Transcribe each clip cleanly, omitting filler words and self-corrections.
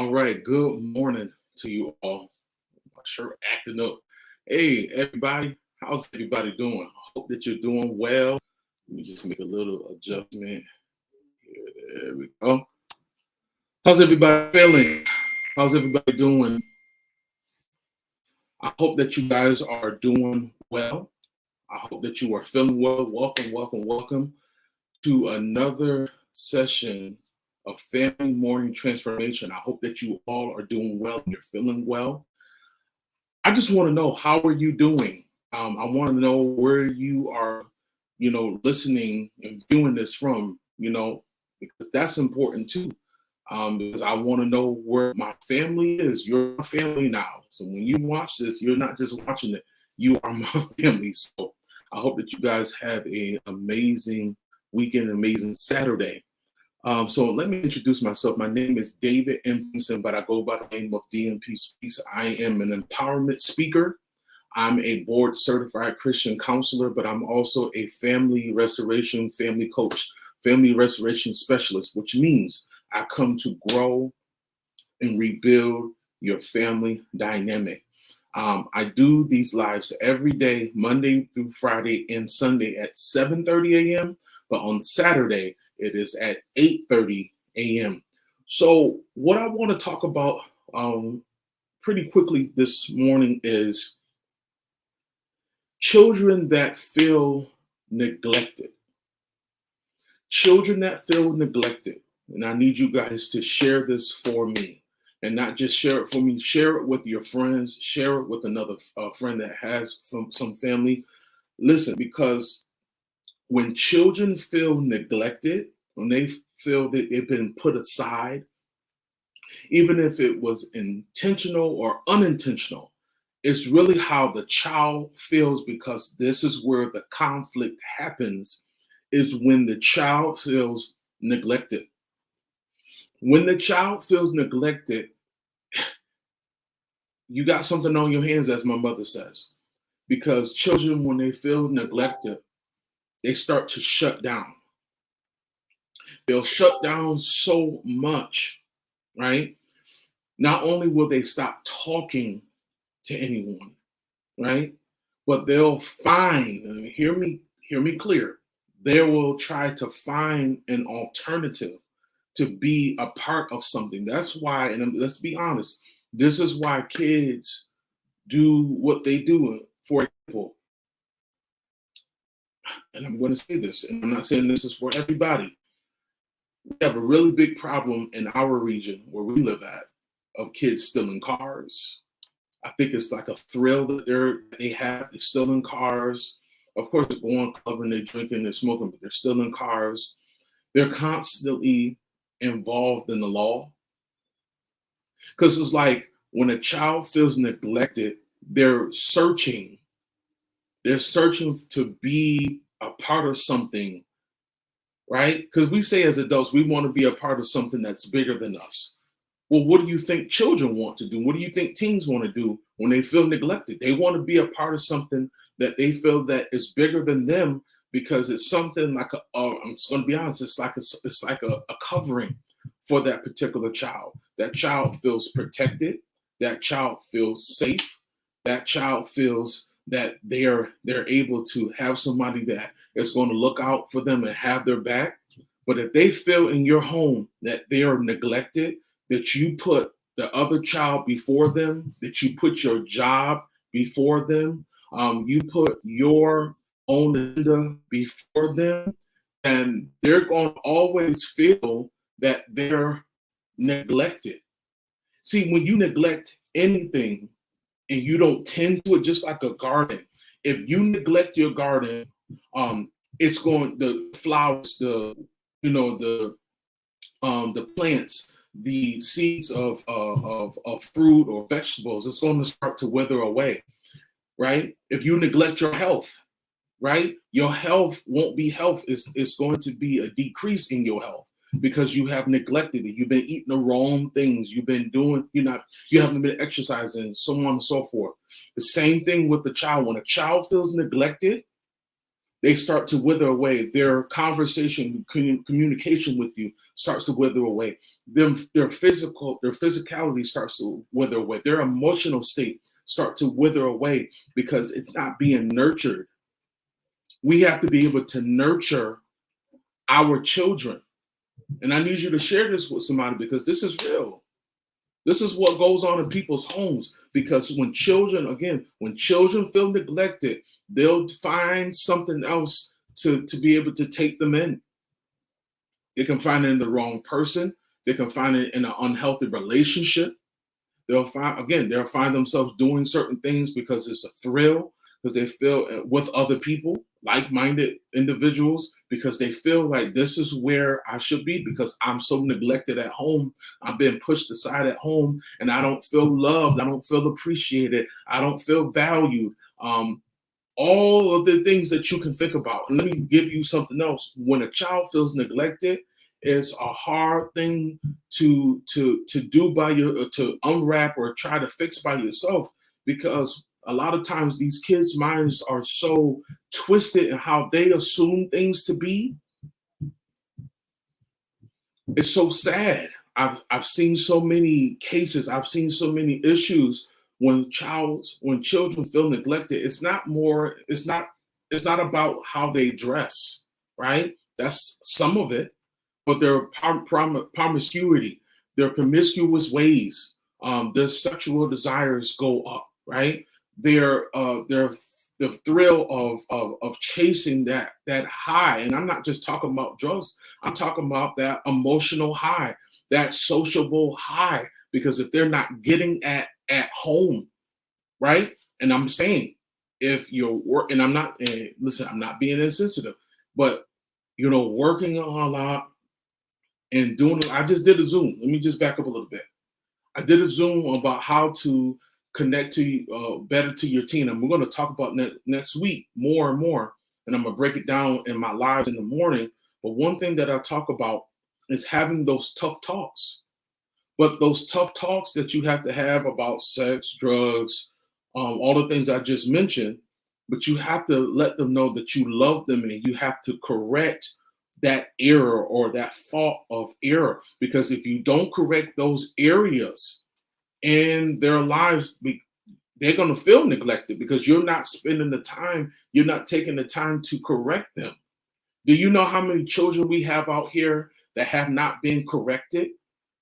All right, good morning to you all. My shirt acting up. Hey, everybody, how's everybody doing? I hope that you're doing well. Let me just make a little adjustment here. There we go. How's everybody feeling? How's everybody doing? I hope that you guys are doing well. I hope that you are feeling well. Welcome, welcome, welcome to another session of Family Morning Transformation. I hope that you all are doing well and you're feeling well. I just want to know, how are you doing? I want to know where you are, listening and viewing this from, because that's important too. Because I want to know where my family is. You're my family now. So when you watch this, you're not just watching it, you are my family. So I hope that you guys have an amazing weekend, amazing Saturday. So let me introduce myself. My name is David M. Peason, but I go by the name of DMP Speaks. I am an empowerment speaker. I'm a board certified Christian counselor, but I'm also a family restoration, family coach, family restoration specialist, which means I come to grow and rebuild your family dynamic. I do these lives every day, Monday through Friday and Sunday at 7:30 a.m. But on Saturday, it is at 8:30 a.m. So what I want to talk about pretty quickly this morning is children that feel neglected. Children that feel neglected. And I need you guys to share this for me. And not just share it for me, share it with your friends, share it with another friend that has some family. Listen, because when children feel neglected, when they feel that they've been put aside, even if it was intentional or unintentional, it's really how the child feels, because this is where the conflict happens, is when the child feels neglected. When the child feels neglected, you got something on your hands, as my mother says, because children, when they feel neglected, they start to shut down. They'll shut down so much, right? Not only will they stop talking to anyone, right? But they'll find, hear me clear, they will try to find an alternative to be a part of something. That's why, and let's be honest, this is why kids do what they do. For example, and I'm going to say this, and I'm not saying this is for everybody. We have a really big problem in our region where we live at of kids stealing cars. I think it's like a thrill that they have. They're stealing cars. Of course, they're going clubbing, they're drinking, they're smoking, but they're stealing cars. They're constantly involved in the law. Because it's like when a child feels neglected, they're searching. They're searching to be a part of something, right? Because we say as adults, we want to be a part of something that's bigger than us. Well, what do you think children want to do? What do you think teens want to do when they feel neglected? They want to be a part of something that they feel that is bigger than them, because it's something like I'm just going to be honest, it's like a covering for that particular child. That child feels protected. That child feels safe. That child feels that they're able to have somebody that is going to look out for them and have their back. But if they feel in your home that they are neglected, that you put the other child before them, that you put your job before them, you put your own agenda before them, and they're going to always feel that they're neglected. See, when you neglect anything and you don't tend to it, just like a garden, if you neglect your garden, it's going, the flowers, the plants, the seeds of fruit or vegetables, it's going to start to wither away, right? If you neglect your health, right, your health won't be health. It's going to be a decrease in your health because you have neglected it. You've been eating the wrong things. You've been doing, you haven't been exercising, so on and so forth. The same thing with the child. When a child feels neglected, They start to wither away. Their conversation, communication with you starts to wither away. Their physicality starts to wither away. Their emotional state start to wither away because it's not being nurtured. We have to be able to nurture our children. And I need you to share this with somebody because this is real. This is what goes on in people's homes, because when children feel neglected, they'll find something else to be able to take them in. They can find it in the wrong person. They can find it in an unhealthy relationship. They'll find themselves doing certain things because it's a thrill, because they feel with other people, like-minded individuals, because they feel like this is where I should be because I'm so neglected at home. I've been pushed aside at home and I don't feel loved. I don't feel appreciated. I don't feel valued. All of the things that you can think about. And let me give you something else. When a child feels neglected, it's a hard thing to do to unwrap or try to fix by yourself, because a lot of times these kids' minds are so twisted in how they assume things to be. It's so sad. I've seen so many cases. I've seen so many issues when children feel neglected. It's not about how they dress, right? That's some of it, but their promiscuity, their promiscuous ways, their sexual desires go up, right? Their the thrill of chasing that high. And I'm not just talking about drugs. I'm talking about that emotional high, that sociable high. Because if they're not getting at home, right? And I'm saying, if you're working, and I'm not listen, I'm not being insensitive, but working a lot and I just did a Zoom. Let me just back up a little bit. I did a Zoom about how to connect to better to your teen. And we're going to talk about next week more and more. And I'm going to break it down in my lives in the morning. But one thing that I talk about is having those tough talks. But those tough talks that you have to have about sex, drugs, all the things I just mentioned, but you have to let them know that you love them and you have to correct that error or that thought of error. Because if you don't correct those areas in their lives, they're going to feel neglected because you're not spending the time, you're not taking the time to correct them. Do you know how many children we have out here that have not been corrected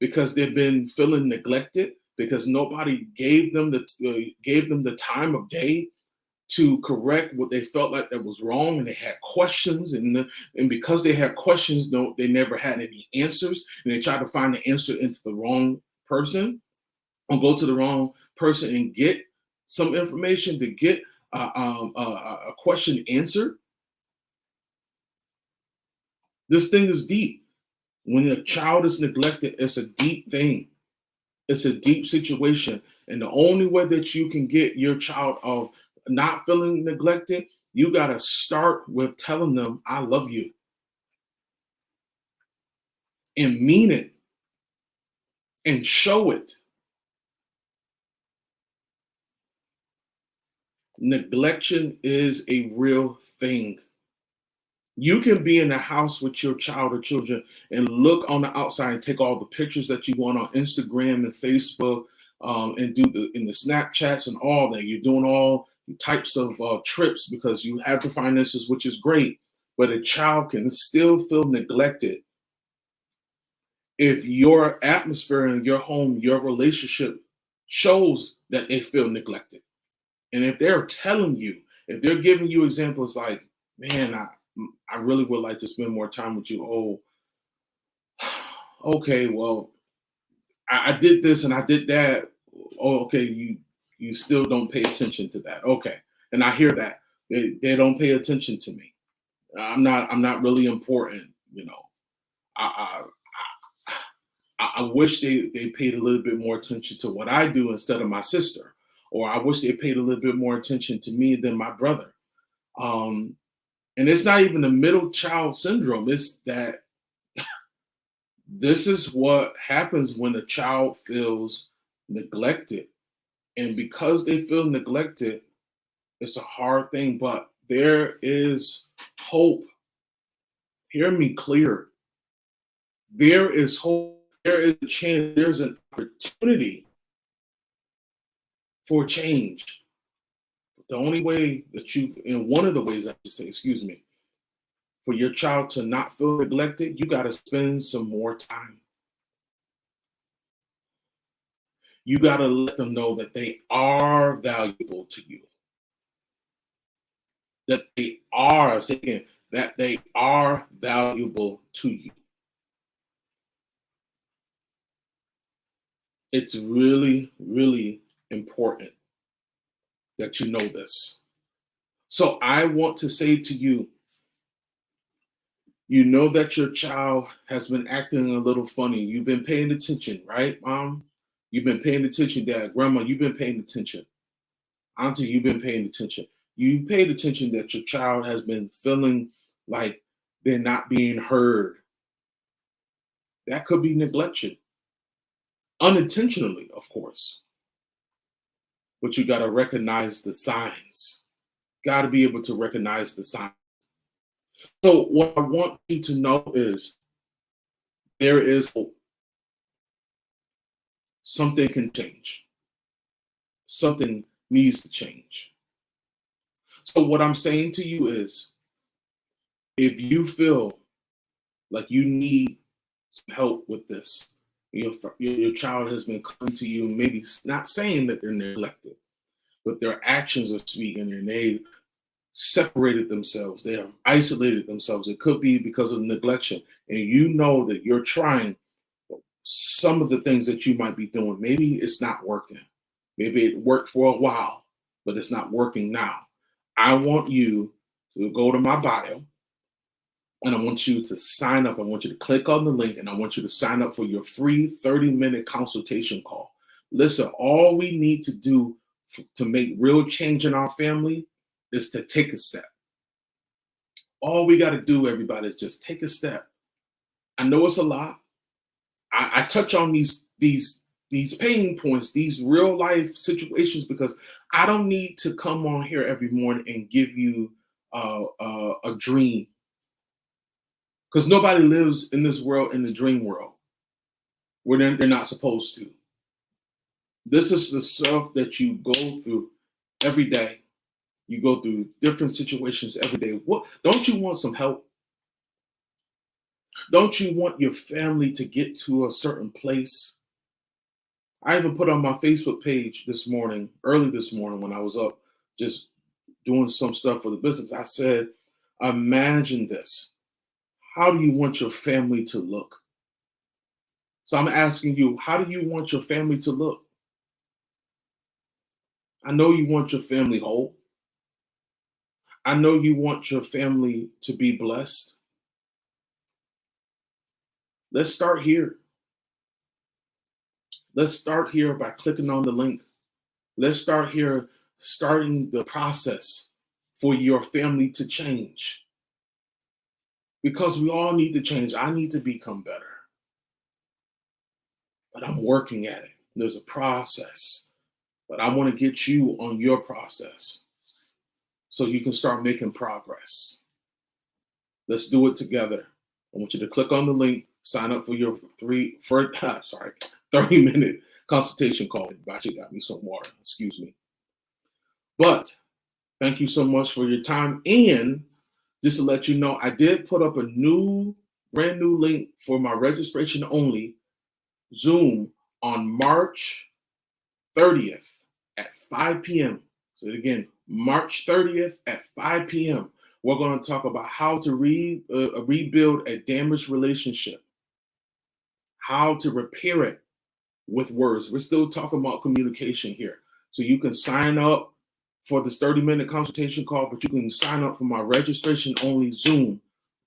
because they've been feeling neglected because nobody gave them the time of day to correct what they felt like that was wrong, and they had questions, and because they had questions, they never had any answers, and they tried to find the answer into the wrong person, or go to the wrong person and get some information to get a question answered. This thing is deep. When a child is neglected, it's a deep thing. It's a deep situation. And the only way that you can get your child of not feeling neglected, you got to start with telling them, I love you. And mean it. And show it. Neglection is a real thing. You can be in the house with your child or children and look on the outside and take all the pictures that you want on Instagram and Facebook, and do in the Snapchats and all that. You're doing all types of trips because you have the finances, which is great. But a child can still feel neglected if your atmosphere in your home, your relationship shows that they feel neglected. And if they're telling you, if they're giving you examples like, man, I really would like to spend more time with you. Oh, okay, well, I did this and I did that. Oh, okay, you still don't pay attention to that. Okay. And I hear that. They don't pay attention to me. I'm not really important, I I wish they paid a little bit more attention to what I do instead of my sister. Or I wish they paid a little bit more attention to me than my brother. And it's not even the middle child syndrome. It's that this is what happens when a child feels neglected. And because they feel neglected, it's a hard thing, but there is hope. Hear me clear. There is hope. There is a chance. There's an opportunity for change. The only way that and one of the ways I should say, excuse me, for your child to not feel neglected, you got to spend some more time. You got to let them know that they are valuable to you. That they are, say again, that they are valuable to you. It's really, really important that you know this. So I want to say to you, you know that your child has been acting a little funny. You've been paying attention, right, Mom? You've been paying attention, Dad. Grandma, you've been paying attention. Auntie, you've been paying attention. You paid attention that your child has been feeling like they're not being heard. That could be neglection. Unintentionally, of course. But you got to recognize the signs. Got to be able to recognize the signs. So what I want you to know is there is hope. Something can change. Something needs to change. So what I'm saying to you is, if you feel like you need some help with this, your child has been coming to you, maybe not saying that they're neglected, but their actions are speaking and they separated themselves, they have isolated themselves. It could be because of neglection, and you know that you're trying some of the things that you might be doing. Maybe it's not working. Maybe it worked for a while, but it's not working now. I want you to go to my bio, and I want you to sign up. I want you to click on the link, and I want you to sign up for your free 30-minute consultation call. Listen, all we need to do to make real change in our family is to take a step. All we got to do, everybody, is just take a step. I know it's a lot. I touch on these pain points, these real life situations, because I don't need to come on here every morning and give you a dream, because nobody lives in this world in the dream world where they're not supposed to. This is the stuff that you go through every day. You go through different situations every day. What don't you want some help? Don't you want your family to get to a certain place? I even put on my Facebook page early this morning when I was up just doing some stuff for the business. I said, imagine this. How do you want your family to look? So I'm asking you, how do you want your family to look? I know you want your family whole. I know you want your family to be blessed. Let's start here. Let's start here by clicking on the link. Let's start here, starting the process for your family to change. Because we all need to change. I need to become better. But I'm working at it. There's a process. But I want to get you on your process so you can start making progress. Let's do it together. I want you to click on the link, sign up for your 30-minute consultation call. Actually got me some water, excuse me. But thank you so much for your time. And just to let you know, I did put up a brand new link for my registration only Zoom on March 30th at 5 p.m. So again, March 30th at 5 p.m. We're going to talk about how to rebuild a damaged relationship, how to repair it with words. We're still talking about communication here. So you can sign up for this 30-minute consultation call, but you can sign up for my registration only Zoom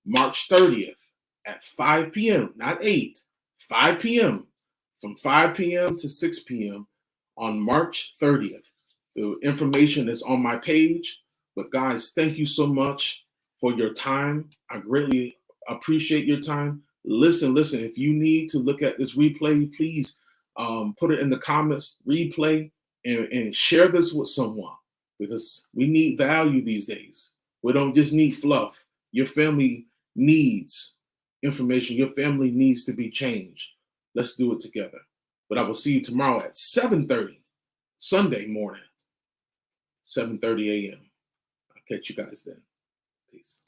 March 30th at 5 p.m., not 8, 5 p.m., from 5 p.m. to 6 p.m. on March 30th. The information is on my page. But guys, thank you so much for your time. I greatly appreciate your time. Listen, if you need to look at this replay, please put it in the comments, replay, and share this with someone, because we need value these days. We don't just need fluff. Your family needs information. Your family needs to be changed. Let's do it together. But I will see you tomorrow at 7:30, Sunday morning, 7:30 a.m. I'll catch you guys then. Peace.